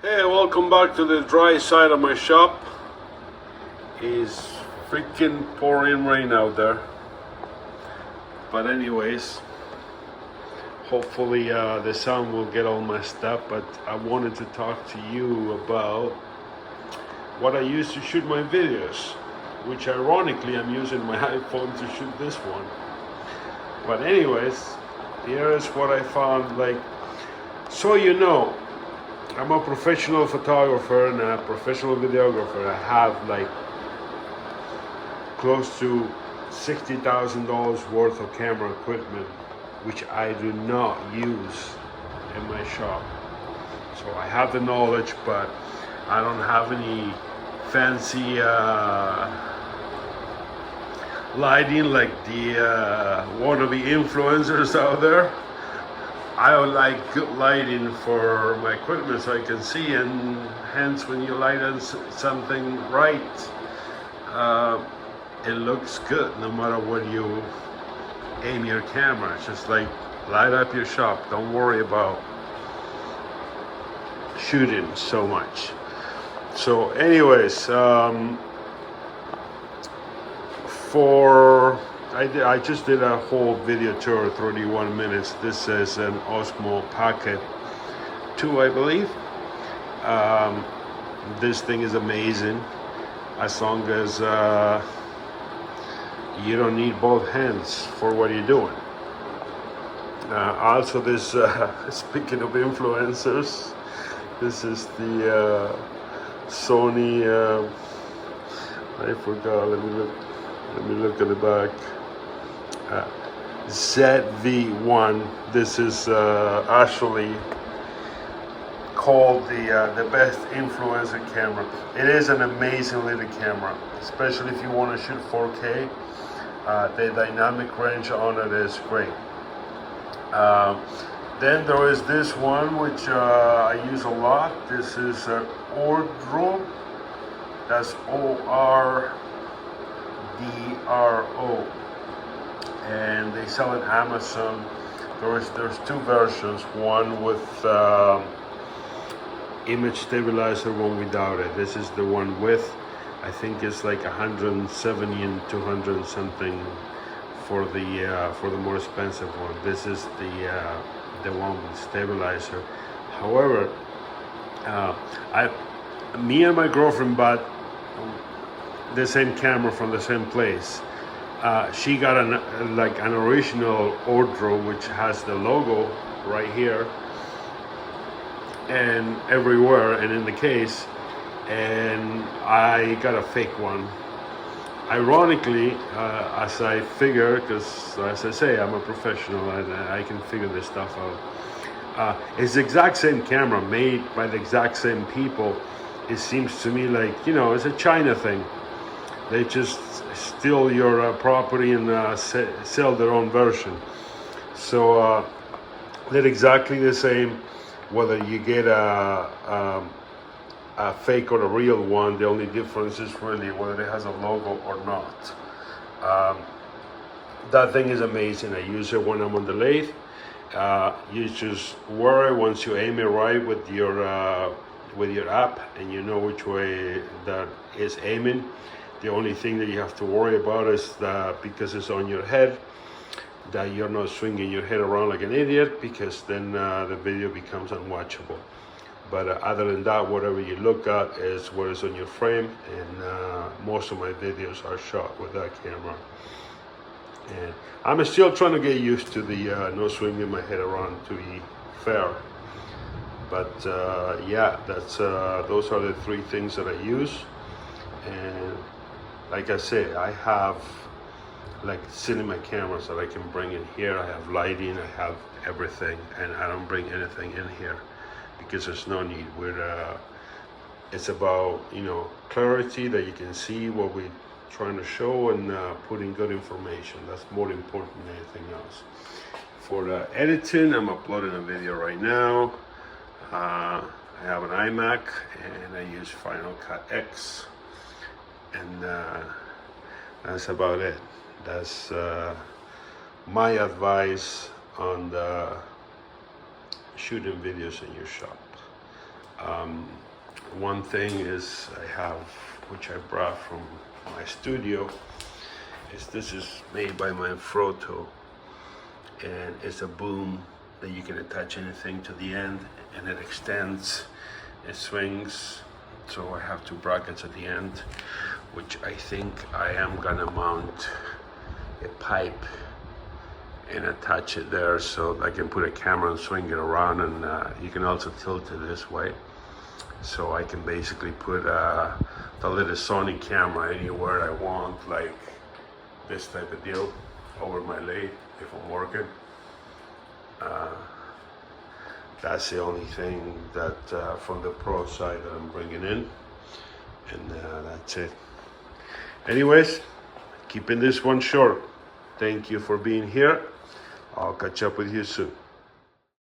Hey, welcome back to the dry side of my shop. It's freaking pouring rain out there. But anyways, hopefully the sound will get all messed up. But I wanted to talk to you about what I use to shoot my videos, which ironically I'm using my iPhone to shoot this one. But anyways, here is what I found. So you know, I'm a professional photographer and a professional videographer. I have close to $60,000 worth of camera equipment, which I do not use in my shop. So I have the knowledge, but I don't have any fancy lighting like the wannabe influencers out there. I would like good lighting for my equipment so I can see, and hence when you light on something right, it looks good no matter what you aim your camera. It's just like light up your shop. Don't worry about shooting so much. So anyways, I just did a whole video tour, 31 minutes. This is an Osmo Pocket 2, I believe. This thing is amazing, as long as you don't need both hands for what you're doing. Also, this speaking of influencers, this is the Sony. I forgot. Let me look at the back. ZV-1. This is actually called the best influencer camera. It is an amazing little camera, especially if you want to shoot 4K. The dynamic range on it is great. Then there is this one which I use a lot. This is an Ordro. That's ORDRO. And they sell on Amazon. There's two versions, one with image stabilizer, one without it. This is the one with, I think it's like 170 and 200 something for the more expensive one. This is the one with stabilizer. However, me and my girlfriend bought the same camera from the same place. She got an original Ordro, which has the logo right here and everywhere and in the case, and I got a fake one. Ironically, as I figure, because as I say, I'm a professional and I can figure this stuff out. It's the exact same camera made by the exact same people. It seems to me like, it's a China thing. They just steal your property and sell their own version. So they're exactly the same, whether you get a fake or a real one. The only difference is really whether it has a logo or not. That thing is amazing. I use it when I'm on the lathe. You just wear it once you aim it right with your app, and you know which way that is aiming. The only thing that you have to worry about is that because it's on your head, that you're not swinging your head around like an idiot, because then the video becomes unwatchable. But other than that, whatever you look at is what is on your frame, and most of my videos are shot with that camera. And I'm still trying to get used to the no swinging my head around, to be fair. But yeah, those are the three things that I use. And like I said, I have cinema cameras that I can bring in here. I have lighting, I have everything, and I don't bring anything in here because there's no need. It's about clarity, that you can see what we're trying to show, and putting good information. That's more important than anything else. For the editing, I'm uploading a video right now. I have an iMac and I use Final Cut X. And that's about it. That's my advice on the shooting videos in your shop. One thing is I have, which I brought from my studio, is this is made by my Froto, and it's a boom that you can attach anything to the end, and it extends, it swings. So I have two brackets at the end, which I think I am gonna mount a pipe and attach it there so I can put a camera and swing it around, and you can also tilt it this way. So I can basically put the little Sony camera anywhere I want, like this type of deal, over my lathe if I'm working. That's the only thing that from the pro side that I'm bringing in, and that's it. Anyways, keeping this one short. Thank you for being here. I'll catch up with you soon.